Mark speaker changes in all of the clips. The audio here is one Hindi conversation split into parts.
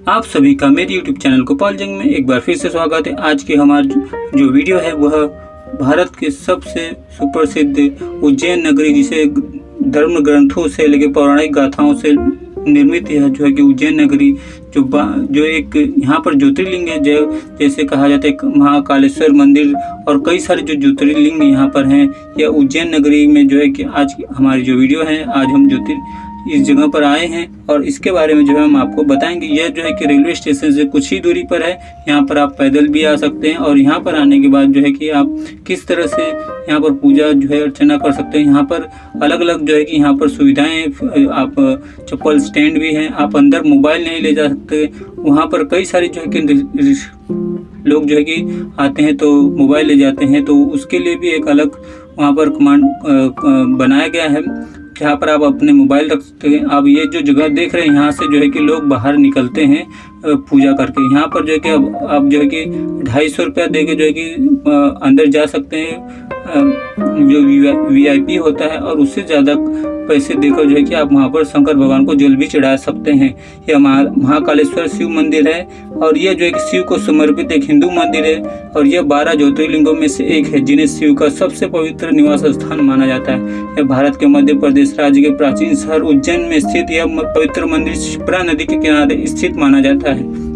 Speaker 1: आप सभी का मेरे YouTube चैनल गोपाल जंग में एक बार फिर से स्वागत है। आज की हमारा जो वीडियो है वह भारत के सबसे सुप्रसिद्ध उज्जैन नगरी, जिसे धर्म ग्रंथों से लेकर पौराणिक गाथाओं से निर्मित है, जो है कि उज्जैन नगरी जो एक यहाँ पर ज्योतिर्लिंग है, जैसे कहा जाता है महाकालेश्वर मंदिर और कई सारे जो ज्योतिर्लिंग यहाँ पर हैं। यह उज्जैन नगरी में जो है कि आज हमारी जो वीडियो है, आज हम इस जगह पर आए हैं और इसके बारे में जो है हम आपको बताएंगे। यह जो है कि रेलवे स्टेशन से कुछ ही दूरी पर है। यहाँ पर आप पैदल भी आ सकते हैं और यहाँ पर आने के बाद जो है कि आप किस तरह से यहाँ पर पूजा जो है अर्चना कर सकते हैं। यहाँ पर अलग अलग जो है कि यहाँ पर सुविधाएं, आप चप्पल स्टैंड भी हैं, आप अंदर मोबाइल नहीं ले जा सकते। वहाँ पर कई सारी जो है कि लोग जो है कि आते हैं तो मोबाइल ले जाते हैं, तो उसके लिए भी एक अलग वहाँ पर कमांड बनाया गया है, जहाँ पर आप अपने मोबाइल रख सकते हैं। आप ये जो जगह देख रहे हैं, यहाँ से जो है कि लोग बाहर निकलते हैं पूजा करके। यहाँ पर जो है कि आप जो है कि 250 रुपया दे के जो है कि अंदर जा सकते हैं, जो VIP होता है, और उससे ज़्यादा पैसे देकर जो है कि आप वहाँ पर शंकर भगवान को जल भी चढ़ा सकते हैं। यह महाकालेश्वर शिव मंदिर है और यह जो है कि शिव को समर्पित एक हिंदू मंदिर है और यह 12 ज्योतिर्लिंगों में से एक है, जिन्हें शिव का सबसे पवित्र निवास स्थान माना जाता है। यह भारत के मध्य प्रदेश राज्य के प्राचीन शहर उज्जैन में स्थित यह पवित्र मंदिर शिप्रा नदी के किनारे स्थित माना जाता है।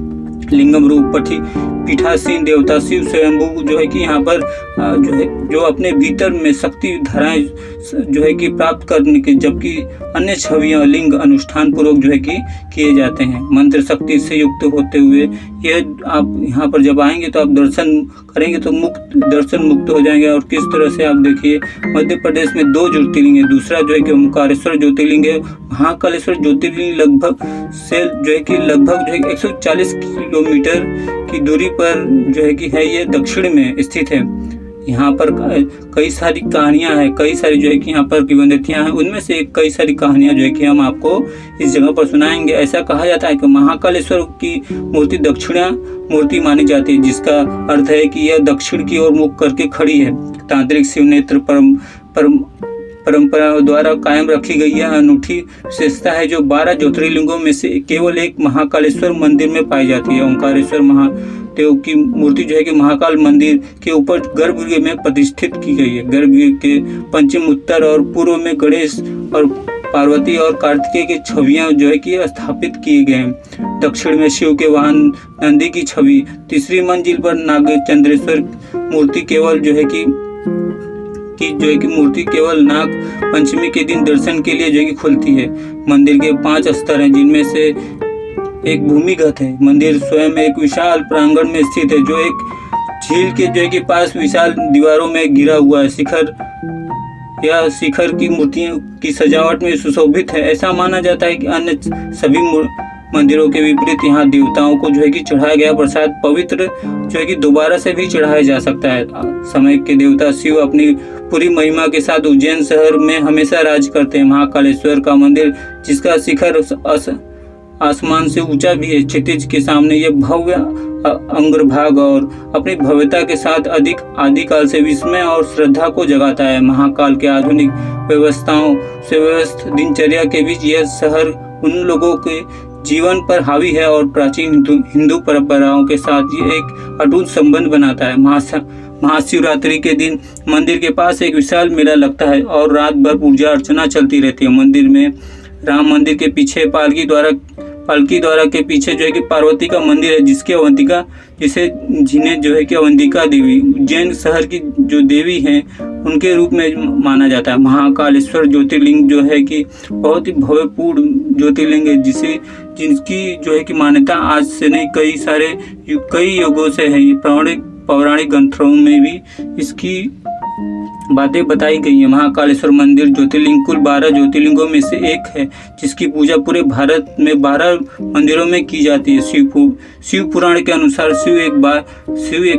Speaker 1: लिंगम रूप पीठासीन देवता शिव स्वयंभू जो है कि यहाँ पर जो अपने भीतर में शक्ति धाराएं जो है कि प्राप्त करने के, जबकि अन्य छवियां लिंग अनुष्ठान पूर्वक जो है कि किए जाते हैं, मंत्र शक्ति से युक्त होते हुए। यह आप यहाँ पर जब आएंगे तो आप दर्शन करेंगे तो दर्शन मुक्त हो जाएंगे। और किस तरह से आप देखिए, मध्य प्रदेश में 2 ज्योतिर्लिंग है। दूसरा जो है कि ओमकारेश्वर ज्योतिर्लिंग है। महाकालेश्वर ज्योतिर्लिंग लगभग 140 किलोमीटर की दूरी पर जो है कि है, ये दक्षिण में स्थित है। यहाँ पर कई सारी कहानियाँ हैं, कई सारी जो है कि यहाँ पर किंवदंतियाँ हैं। उनमें से कई सारी कहानियाँ जो है कि हम आपको इस जगह पर सुनाएंगे। ऐसा कहा जाता है कि महाकालेश्वर की मूर्ति दक्षिणा मूर्ति मानी जाती है, जिसका अर्थ है कि यह दक्षिण की ओर मुख करके खड़ी है। तांत्रिक शिव नेत्र परंपरा द्वारा कायम रखी गई यह अनूठी विशेषता है, जो 12 ज्योतिर्लिंगों में से केवल एक महाकालेश्वर मंदिर में पाई जाती है। ओंकारेश्वर महादेव की मूर्ति जो है कि महाकाल मंदिर के ऊपर गर्भगृह में प्रतिष्ठित की गई है। गर्भगृह के पश्चिम, उत्तर और पूर्व में गणेश और पार्वती और कार्तिकेय की छवियां जो है कि स्थापित किए गए हैं। दक्षिण में शिव के वाहन नंदी की छवि। तीसरी मंजिल पर नागचंद्रेश्वर मूर्ति केवल जो है कि मूर्ति केवल नाग पंचमी के दिन दर्शन के लिए जो है कि खुलती है। मंदिर के 5 स्तर हैं, जिनमें से एक भूमिगत है। मंदिर स्वयं एक विशाल प्रांगण में स्थित है, जो एक झील के जो है कि पास विशाल दीवारों में घिरा हुआ है। शिखर की मूर्तियों की सजावट में सुशोभित है। ऐसा माना जाता है कि अन्य सभी मंदिरों के विपरीत यहाँ देवताओं को जो है कि चढ़ाया गया प्रसाद पवित्र जो है कि दोबारा से भी चढ़ाया जा सकता है। समय के देवता शिव अपनी पूरी महिमा के साथ उज्जैन शहर में हमेशा राज करते हैं। महाकालेश्वर का मंदिर, जिसका शिखर आसमान से ऊंचा भी है, क्षितिज के सामने यह भव्य अग्रभाग और अपनी भव्यता के साथ आदिकाल से विस्मय और श्रद्धा को जगाता है। महाकाल के आधुनिक व्यवस्थाओं से व्यस्त दिनचर्या के बीच यह शहर उन लोगों के जीवन पर हावी है और प्राचीन हिंदू परंपराओं के साथ ये एक अटूट संबंध बनाता है। महाशिवरात्रि के दिन मंदिर के पास एक विशाल मेला लगता है और रात भर पूजा अर्चना चलती रहती है। मंदिर में राम मंदिर के पीछे पालकी द्वारा के पीछे जो है कि पार्वती का मंदिर है, जिन्हें जो है कि अवंतिका देवी उज्जैन शहर की जो देवी हैं उनके रूप में माना जाता है। महाकालेश्वर ज्योतिर्लिंग जो है कि बहुत ही भव्यपूर्ण ज्योतिर्लिंग है, जिनकी जो है कि मान्यता आज से नहीं कई युगों से है। पौराणिक ग्रंथों में भी इसकी बातें बताई गई है। महाकालेश्वर मंदिर ज्योतिर्लिंग कुल 12 ज्योतिर्लिंगों में से एक है, जिसकी पूजा पूरे भारत में 12 मंदिरों में की जाती है। शिव पुराण के अनुसार शिव एक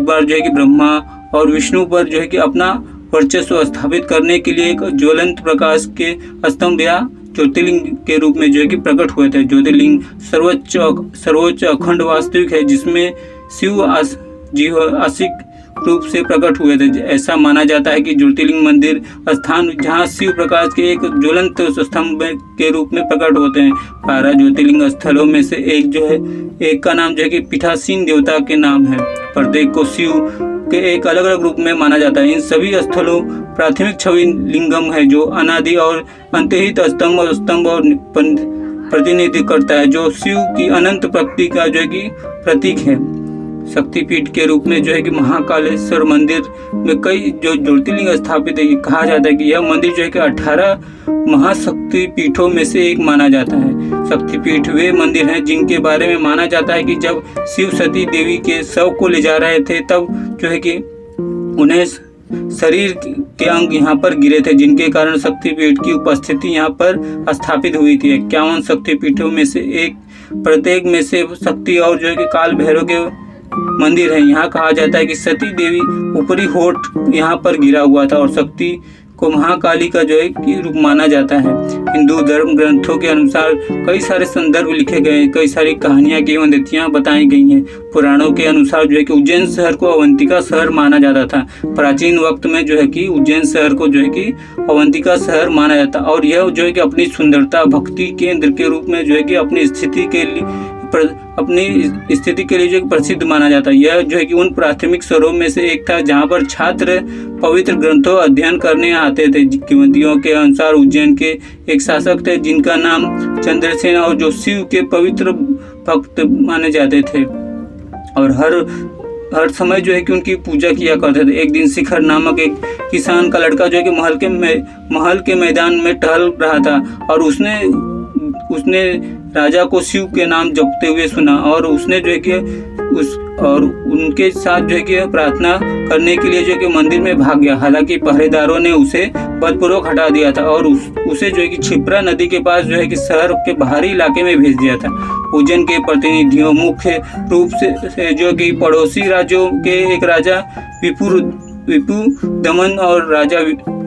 Speaker 1: बार जो है कि ब्रह्मा और विष्णु पर जो है कि अपना वर्चस्व स्थापित करने के लिए एक ज्वलंत प्रकाश के स्तंभ या ज्योतिर्लिंग के रूप में जो है कि प्रकट हुए थे। ज्योतिर्लिंग सर्वोच्च अखंड वास्तविक है, जिसमें शिव आशिक रूप से प्रकट हुए थे। ऐसा माना जाता है कि ज्योतिर्लिंग मंदिर स्थान जहाँ शिव प्रकाश के एक ज्वलंत स्तंभ के रूप में प्रकट होते हैं। 12 ज्योतिर्लिंग स्थलों में से एक जो है, एक का नाम जो है कि पीठासीन देवता के नाम है। प्रत्येक को शिव के एक अलग अलग रूप में माना जाता है। इन सभी स्थलों प्राथमिक छवि लिंगम है जो अनादि और अंतहित स्तंभ और प्रतिनिधित्व करता है, जो शिव की अनंत प्रकृति का जो है कि प्रतीक है। शक्तिपीठ के रूप में जो है कि महाकालेश्वर मंदिर में कई जो ज्योतिर्लिंग स्थापित है। कहा जाता है कि यह मंदिर जो है कि 18 महाशक्तिपीठों में से एक माना जाता है। शक्तिपीठ वे मंदिर हैं जिनके बारे में माना जाता है कि जब शिव सती देवी के शव को ले जा रहे थे तब जो है कि उन्हें शरीर के अंग यहाँ पर गिरे थे, जिनके कारण शक्तिपीठ की उपस्थिति यहाँ पर स्थापित हुई थी। 51 शक्तिपीठों में से एक, प्रत्येक में से शक्ति और जो है कि काल भैरव के मंदिर है। यहाँ कहा जाता है कि सती देवी ऊपरी होठ यहाँ पर गिरा हुआ था और शक्ति को महाकाली का जो है कि रूप माना जाता है। हिंदू धर्म ग्रंथों के अनुसार कई सारे संदर्भ लिखे गए हैं, कई सारी कहानियां किंवदंतियां बताई गई हैं। पुराणों के अनुसार जो है कि उज्जैन शहर को अवंतिका शहर माना जाता था। प्राचीन वक्त में जो है कि उज्जैन शहर को जो है कि अवंतिका शहर माना जाता, और यह जो है कि अपनी सुंदरता, भक्ति केंद्र के रूप में जो है कि अपनी स्थिति के लिए जो प्रसिद्ध माना जाता है। यह जो है कि उन प्राथमिक शहरों में से एक था जहां पर छात्र पवित्र ग्रंथों अध्ययन करने आते थे। किंवदंतियों के अनुसार उज्जैन के एक शासक थे जिनका नाम चंद्रसेन, और जो शिव के पवित्र भक्त माने जाते थे और हर समय जो है कि उनकी पूजा किया करते थे। एक दिन शिखर नामक एक किसान का लड़का जो है कि महल के मैदान में टहल रहा था और उसने राजा को शिव के नाम जपते हुए सुना, और उसने जो है कि उनके साथ जो है कि प्रार्थना करने के लिए जो है कि मंदिर में भाग गया। हालांकि पहरेदारों ने उसे बलपूर्वक हटा दिया था और उसे जो है कि क्षिप्रा नदी के पास जो है कि शहर के बाहरी इलाके में भेज दिया था। उज्जैन के प्रतिनिधियों मुख्य रूप से जो कि पड़ोसी राज्यों के एक राजा विपु दमन और राजा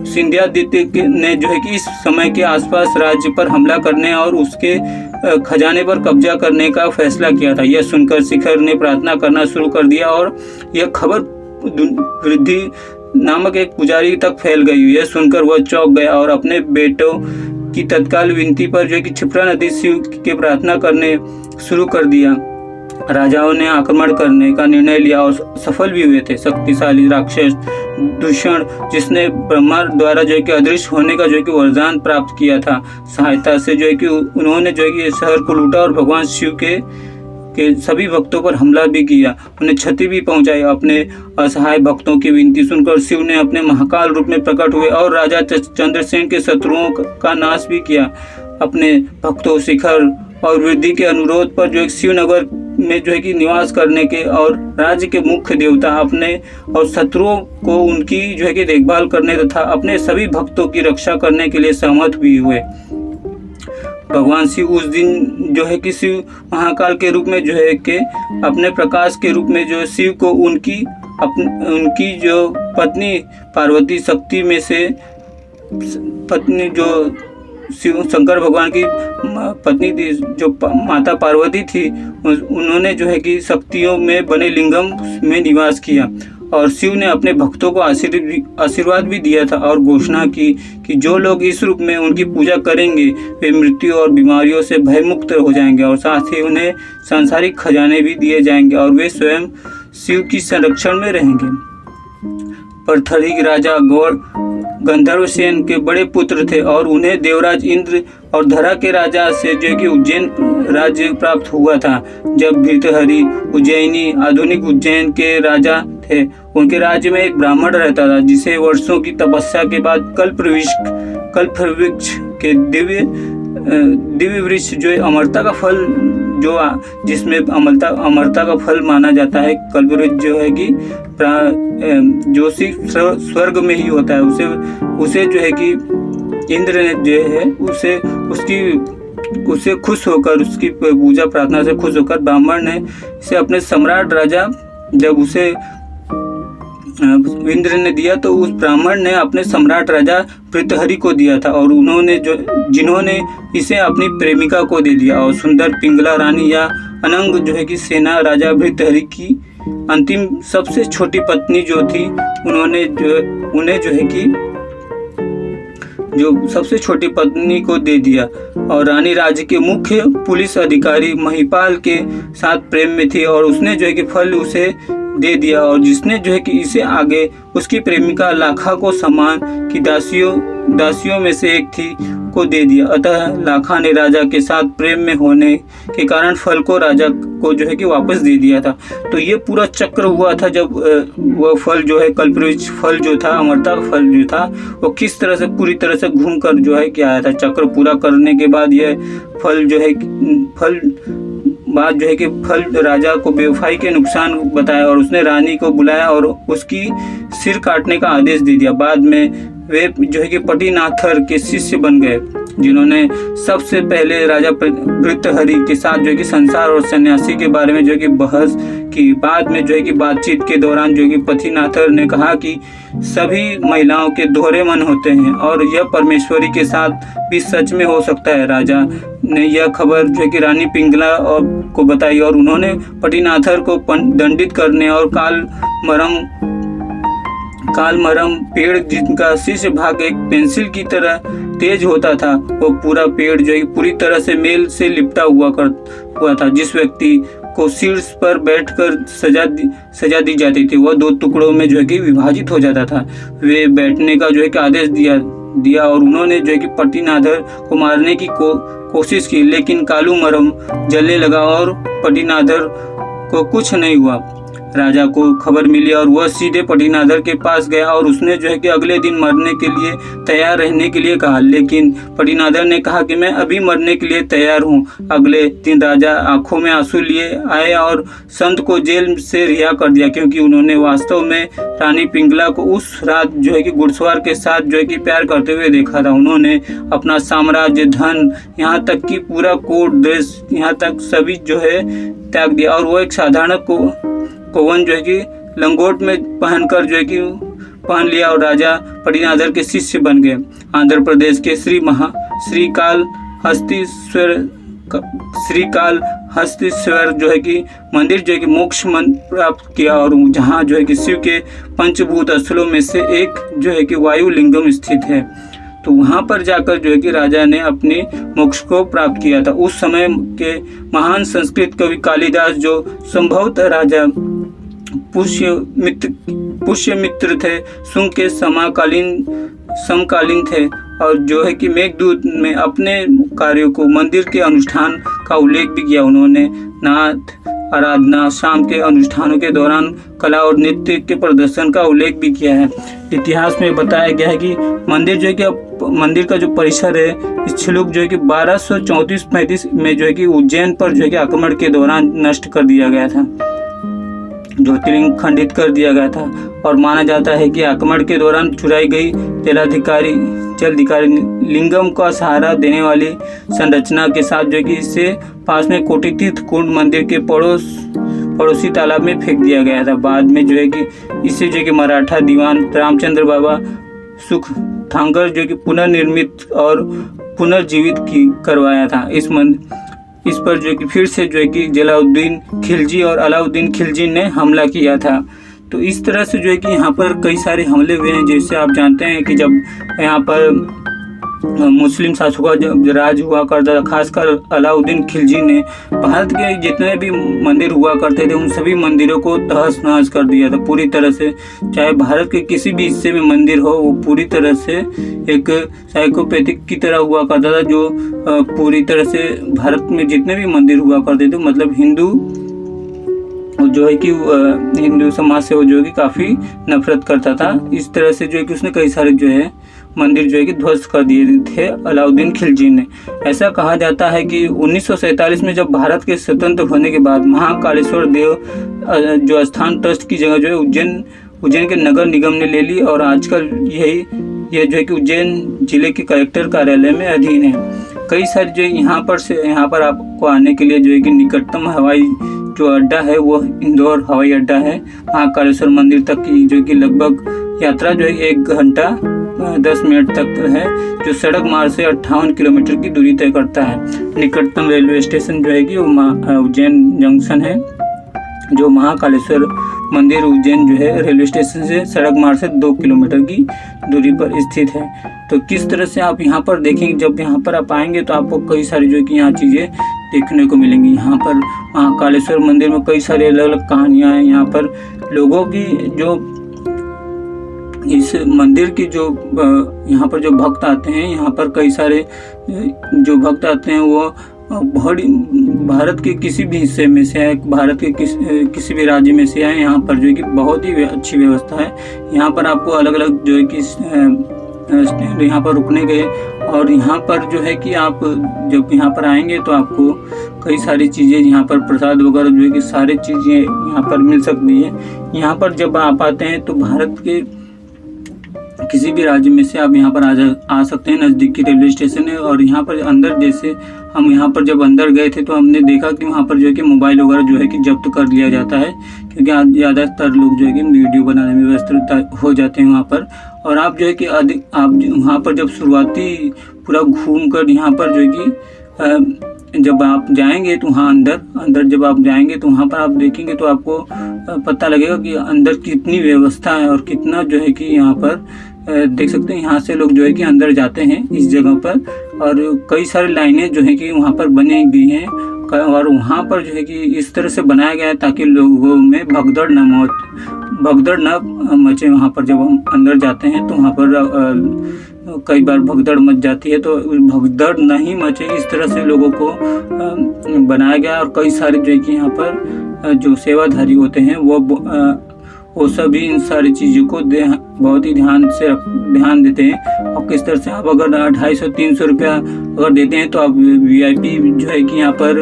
Speaker 1: सिंध्यादित्य ने जो है कि इस समय के आसपास राज्य पर हमला करने और उसके खजाने पर कब्जा करने का फैसला किया था। यह सुनकर शिखर ने प्रार्थना करना शुरू कर दिया और यह खबर वृद्धि नामक एक पुजारी तक फैल गई। यह सुनकर वह चौंक गया और अपने बेटों की तत्काल विनती पर जो है कि क्षिप्रा नदी शिव के प्रार्थना करने शुरू कर दिया। राजाओं ने आक्रमण करने का निर्णय लिया और सफल भी हुए थे। शक्तिशाली राक्षस दूषण, जिसने ब्रह्मा द्वारा जो है कि अदृश्य होने का जो है कि वरदान प्राप्त किया था, सहायता से जो है कि उन्होंने जो है कि शहर को लूटा और भगवान शिव के सभी भक्तों पर हमला भी किया, उन्हें क्षति भी पहुंचाई। अपने असहाय भक्तों की विनती सुनकर शिव ने अपने महाकाल रूप में प्रकट हुए और राजा चंद्रसेन के शत्रुओं का नाश भी किया। अपने भक्तों शिखर और वृद्धि के अनुरोध पर जो है शिवनगर में जो है कि निवास करने के और राज्य के मुख्य देवता अपने और शत्रुओं को उनकी जो है कि देखभाल करने तथा अपने सभी भक्तों की रक्षा करने के लिए सहमत भी हुए। भगवान शिव उस दिन जो है कि शिव महाकाल के रूप में जो है कि अपने प्रकाश के रूप में जो शिव को उनकी जो पत्नी पार्वती शक्ति में से पत्नी जो शिव शंकर भगवान की पत्नी थी, जो माता पार्वती थी, उन्होंने जो है कि शक्तियों में बने लिंगम में निवास किया और शिव ने अपने भक्तों को आशीर्वाद भी दिया था और घोषणा की कि जो लोग इस रूप में उनकी पूजा करेंगे वे मृत्यु और बीमारियों से भयमुक्त हो जाएंगे और साथ ही उन्हें सांसारिक खजाने भी दिए जाएंगे और वे स्वयं शिव की संरक्षण में रहेंगे। पृथ्वी राजा गंधर्व सेन के बड़े पुत्र थे और उन्हें देवराज इंद्र और धरा के राजा से जो कि उज्जैन राज्य प्राप्त हुआ था। जब भृतहरि उज्जैनी आधुनिक उज्जैन के राजा थे, उनके राज्य में एक ब्राह्मण रहता था जिसे वर्षों की तपस्या के बाद कल्पवृक्ष के दिव्य वृक्ष जो अमरता का फल जिसमें अमरता का फल माना जाता है, कल्पवृक्ष जो है कि जो सिर्फ स्वर्ग में ही होता है, उसे जो है कि इंद्र ने जो है उससे खुश होकर उसकी पूजा प्रार्थना से खुश होकर ब्राह्मण ने इसे अपने सम्राट राजा जब उसे इंद्र ने दिया तो उस ब्राह्मण ने अपने सम्राट राजा भृतहरि को दिया था और जिन्होंने इसे अपनी प्रेमिका को दे दिया और सुंदर पिंगला रानी या अनंग जो है कि सेना राजा भृतहरि की अंतिम सबसे छोटी पत्नी जो थी उन्हें जो है कि जो सबसे छोटी पत्नी को दे दिया और रानी राज्य के मुख्य पुलिस अधिकारी महिपाल के साथ प्रेम में थी और उसने जो है कि फल उसे दे दिया और जिसने जो है कि इसे आगे उसकी प्रेमिका लाखा को सम्मान की दासियों में से एक थी को दे दिया। अतः लाखा ने राजा के साथ प्रेम में होने के कारण फल को राजा को जो है कि वापस दे दिया था। तो ये पूरा चक्र हुआ था जब वह फल जो है कल्पवृक्ष फल जो था, अमरता फल जो था, वो किस तरह से पूरी तरह से घूम कर जो है कि आया था। चक्र पूरा करने के बाद यह फल जो है फल राजा को बेवफाई के नुकसान बताया और उसने रानी को बुलाया और उसकी सिर काटने का आदेश दे दिया। बाद में वे जो है कि पटिनाथर के शिष्य बन गए, जिन्होंने सबसे पहले राजा भृतहरि के साथ जो है कि संसार और सन्यासी के बारे में जो है कि बहस की। बाद में जो है कि बातचीत के दौरान जो है कि पटिनाथर ने कहा कि सभी महिलाओं के दोहरे मन होते हैं और यह परमेश्वरी के साथ भी सच में हो सकता है। राजा ने यह खबर जो है कि रानी पिंगला को बताई और उन्होंने पटिनाथर को दंडित करने और कालमरम पेड़ जिनका शीर्ष भाग एक पेंसिल की तरह तेज होता था, वो पूरा पेड़ जो है पूरी तरह से मेल से लिपटा हुआ था। जिस व्यक्ति को शीर्ष पर बैठकर सजा दी जाती थी वह 2 टुकड़ों में जो है कि विभाजित हो जाता था। वे बैठने का जो है कि आदेश दिया और उन्होंने जो है कि पटिनाथर को मारने की कोशिश की, लेकिन कालूमरम जलने लगा और पटिनाथर को कुछ नहीं हुआ। राजा को खबर मिली और वह सीधे पटिनाथर के पास गया और उसने जो है कि अगले दिन मरने के लिए तैयार रहने के लिए कहा, लेकिन पटिनाथर ने कहा कि मैं अभी मरने के लिए तैयार हूँ। अगले दिन राजा आंखों में आंसू लिए आए और संत को जेल से रिहा कर दिया, क्योंकि उन्होंने वास्तव में रानी पिंगला को उस रात जो है कि घुड़सवार के साथ जो है कि प्यार करते हुए देखा था। उन्होंने अपना साम्राज्य, धन, यहाँ तक कि पूरा कोट ड्रेस, यहाँ तक सभी जो है त्याग दिया और वो एक साधारण कोवन जो है कि लंगोट में पहनकर जो है कि पहन लिया और राजा पटिनाथर के शिष्य बन गए। आंध्र प्रदेश के श्रीकालहस्तीश्वर जो है कि मंदिर जो है कि मोक्ष मंत्र प्राप्त किया और जहाँ जो है कि शिव के पंचभूत स्थलों में से एक जो है कि वायु लिंगम स्थित है। तो वहाँ पर जाकर जो है कि राजा ने अपने मोक्ष को प्राप्त किया था। उस समय के महान संस्कृत कवि कालिदास, जो संभवतः राजा पुष्यमित्र थे, शुंग के समकालीन थे और जो है कि मेघदूत में अपने कार्यों को मंदिर के अनुष्ठान का उल्लेख भी किया। उन्होंने नाथ आराधना, शाम के अनुष्ठानों के दौरान कला और नृत्य के प्रदर्शन का उल्लेख भी किया है। इतिहास में बताया गया है कि मंदिर का जो परिसर है, इस छिलुक जो है कि 1234-35 में जो है कि उज्जैन पर जो है कि आक्रमण के दौरान नष्ट कर दिया गया था, ज्योतिर्लिंग खंडित कर दिया गया था और माना जाता है कि आक्रमण के दौरान चुराई गई जलाधिकारी लिंगम का सहारा देने वाली संरचना के साथ जो है कि इससे पास में कोटितीर्थ कुंड मंदिर के पड़ोसी तालाब में फेंक दिया गया था। बाद में जो है कि इसे जो है कि मराठा दीवान रामचंद्र बाबा सुखथांगर जो है कि पुनर्निर्मित और पुनर्जीवित करवाया था। इस पर जो है कि फिर से जो है कि जलालुद्दीन खिलजी और अलाउद्दीन खिलजी ने हमला किया था। तो इस तरह से जो है कि यहाँ पर कई सारे हमले हुए हैं। जैसे आप जानते हैं कि जब यहाँ पर मुस्लिम शासकों का जब राज हुआ करता था, खासकर अलाउद्दीन खिलजी ने भारत के जितने भी मंदिर हुआ करते थे उन सभी मंदिरों को तहस नहस कर दिया था पूरी तरह से। चाहे भारत के किसी भी हिस्से में मंदिर हो, वो पूरी तरह से एक साइकोपैथिक की तरह हुआ करता था, जो पूरी तरह से भारत में जितने भी मंदिर हुआ करते थे, मतलब हिंदू जो है कि हिंदू समाज से वो जो है कि काफ़ी नफरत करता था। इस तरह से जो है कि उसने कई सारे जो है मंदिर जो है कि ध्वस्त कर दिए थे अलाउद्दीन खिलजी ने। ऐसा कहा जाता है कि 1947 में जब भारत के स्वतंत्र होने के बाद महाकालेश्वर देव जो स्थान ट्रस्ट की जगह जो है उज्जैन के नगर निगम ने ले ली और आजकल यह जो है कि उज्जैन जिले के कलेक्टर कार्यालय में अधीन है। कई सारे जो यहाँ पर आपको आने के लिए जो है कि निकटतम हवाई जो अड्डा है वो इंदौर हवाई अड्डा है। महाकालेश्वर मंदिर तक की जो कि लगभग यात्रा जो है 1 घंटा 10 मिनट तक है, जो सड़क मार्ग से 58 किलोमीटर की दूरी तय करता है। निकटतम रेलवे स्टेशन जो है कि वो उज्जैन जंक्शन है। जो महाकालेश्वर मंदिर उज्जैन जो है रेलवे स्टेशन से सड़क मार्ग से 2 किलोमीटर की दूरी पर स्थित है। तो किस तरह से आप यहाँ पर देखेंगे, जब यहाँ पर आप आएंगे तो आपको कई सारी जो है कि यहाँ चीज़ें देखने को मिलेंगी। यहाँ पर महाकालेश्वर मंदिर में कई सारी अलग अलग कहानियाँ हैं। यहाँ पर लोगों की जो इस मंदिर की जो यहाँ पर जो भक्त आते हैं, यहाँ पर कई सारे जो भक्त आते हैं वो बहुत भारत के किसी भी हिस्से में से आए, भारत के किसी भी राज्य में से आए। यहाँ पर जो है कि बहुत ही अच्छी व्यवस्था है। यहाँ पर आपको अलग अलग जो है कि यहाँ पर रुकने गए, और यहाँ पर जो है कि आप जब यहाँ पर आएंगे तो आपको कई सारी चीज़ें यहाँ पर प्रसाद वगैरह जो है कि सारी चीज़ें यहाँ पर मिल सकती है। यहाँ पर जब आप आते हैं तो भारत के किसी भी राज्य में से आप यहाँ पर आ सकते हैं। नज़दीकी रेलवे स्टेशन है। और यहाँ पर अंदर जैसे हम यहाँ पर जब अंदर गए थे तो हमने देखा कि वहाँ पर जो है कि मोबाइल वगैरह जो है कि जब्त कर लिया जाता है, क्योंकि ज़्यादातर लोग जो है कि वीडियो बनाने में व्यस्त हो जाते हैं वहाँ पर। और आप जो है कि आप वहाँ पर जब शुरुआती पूरा घूम कर यहाँ पर जो है कि जब आप जाएंगे तो वहाँ अंदर जब आप जाएंगे तो वहाँ पर आप देखेंगे तो आपको पता लगेगा कि अंदर कितनी व्यवस्था है और कितना जो है कि यहाँ पर देख सकते हैं। यहाँ से लोग जो है कि अंदर जाते हैं इस जगह पर, और कई सारी लाइनें जो है कि वहाँ पर बनी गई हैं। और वहाँ पर जो है कि इस तरह से बनाया गया है ताकि लोगों में भगदड़ न मचे। वहाँ पर जब हम अंदर जाते हैं तो वहाँ पर कई बार भगदड़ मच जाती है, तो भगदड़ नहीं मचे इस तरह से लोगों को बनाया गया। और कई सारे जो है कि यहाँ पर जो सेवाधारी होते हैं वो सभी इन सारी चीज़ों को बहुत ही ध्यान देते हैं। और किस तरह से आप अगर 250-300 रुपया अगर देते हैं तो आप VIP जो है कि यहाँ पर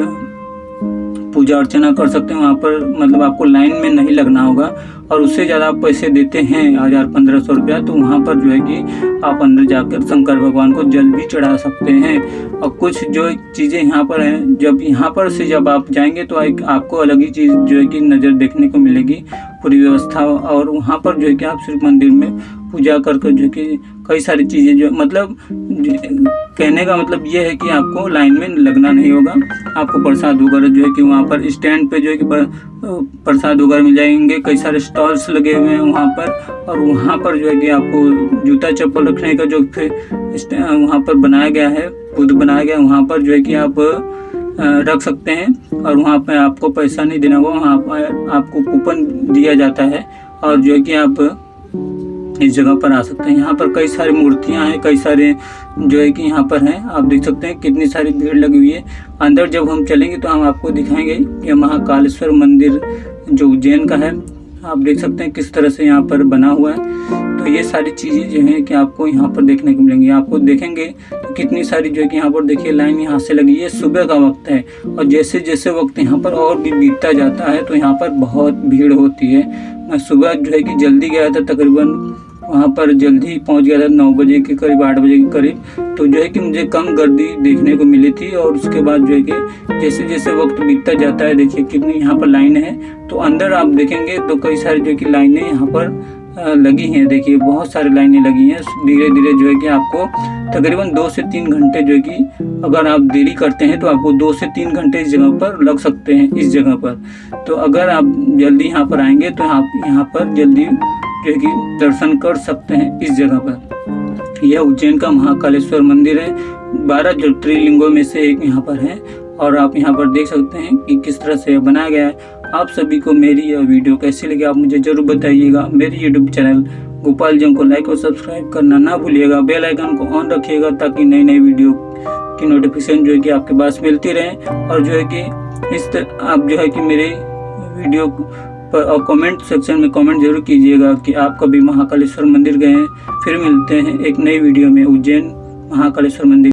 Speaker 1: पूजा अर्चना कर सकते हैं। वहाँ पर मतलब आपको लाइन में नहीं लगना होगा। और उससे ज़्यादा आप पैसे देते हैं 1000-1500 रुपया, तो वहाँ पर जो है कि आप अंदर जाकर शंकर भगवान को जल भी चढ़ा सकते हैं। और कुछ जो चीज़ें यहाँ पर हैं, जब यहाँ पर से जब आप जाएंगे तो आपको अलग ही चीज़ जो है कि नज़र देखने को मिलेगी, पूरी व्यवस्था। और वहाँ पर जो है कि आप सिर्फ मंदिर में पूजा करके जो कि कई सारी चीज़ें जो मतलब कहने का मतलब ये है कि आपको लाइन में लगना नहीं होगा। आपको प्रसाद वगैरह जो है कि वहाँ पर स्टैंड पे जो है कि प्रसाद वगैरह मिल जाएंगे। कई सारे स्टॉल्स लगे हुए हैं वहाँ पर। और वहाँ पर जो है कि आपको जूता चप्पल रखने का जो वहाँ पर बनाया गया है, खुद बनाया गया है, वहाँ पर जो है कि आप रख सकते हैं। और वहाँ पर आपको पैसा नहीं देना होगा, वहाँ पर आपको कूपन दिया जाता है और जो है कि आप इस जगह पर आ सकते हैं। यहाँ पर कई सारी मूर्तियाँ हैं, कई सारे जो है कि यहाँ पर हैं। आप देख सकते हैं कितनी सारी भीड़ लगी हुई है। अंदर जब हम चलेंगे तो हम आपको दिखाएंगे कि महाकालेश्वर मंदिर जो उज्जैन का है, आप देख सकते हैं किस तरह से यहाँ पर बना हुआ है। तो ये सारी चीज़ें जो हैं कि आपको यहाँ पर देखने को मिलेंगी। आपको देखेंगे तो कितनी सारी जो है कि यहाँ पर देखिए लाइन यहाँ से लगी है। सुबह का वक्त है और जैसे जैसे वक्त यहाँ पर और भी बीतता जाता है तो यहाँ पर बहुत भीड़ होती है। मैं सुबह जो है कि जल्दी गया था, तकरीबन वहाँ पर जल्दी पहुँच गया था 9 बजे के करीब, 8 बजे के करीब। तो जो है कि मुझे कम गर्दी देखने को मिली थी। और उसके बाद जो है कि जैसे जैसे वक्त बीतता जाता है, देखिए कितनी यहाँ पर लाइन है। तो अंदर आप देखेंगे तो कई सारी जो है कि लाइनें यहाँ पर लगी हैं। देखिए बहुत सारी लाइनें लगी हैं। धीरे धीरे जो है कि आपको तकरीबन 2 से 3 घंटे जो है कि अगर आप देरी करते हैं तो आपको 2 से 3 घंटे इस जगह पर लग सकते हैं इस जगह पर। तो अगर आप जल्दी यहाँ पर आएंगे तो आप यहाँ पर जल्दी जो है कि दर्शन कर सकते हैं इस जगह पर। यह उज्जैन का महाकालेश्वर मंदिर है। 12 ज्योतिर्लिंगों में से एक यहाँ पर है। और आप यहाँ पर देख सकते हैं कि किस तरह से बनाया गया है। आप सभी को मेरी यह वीडियो कैसी लगी आप मुझे ज़रूर बताइएगा। मेरी यूट्यूब चैनल गोपाल जंग को लाइक और सब्सक्राइब करना ना भूलिएगा। बेल आइकन को ऑन रखिएगा ताकि नई नई वीडियो की नोटिफिकेशन जो है कि आपके पास मिलती रहे। और जो है कि आप जो है कि मेरे वीडियो पर और कमेंट सेक्शन में कमेंट जरूर कीजिएगा कि आप कभी महाकालेश्वर मंदिर गए हैं। फिर मिलते हैं एक नई वीडियो में उज्जैन महाकालेश्वर मंदिर।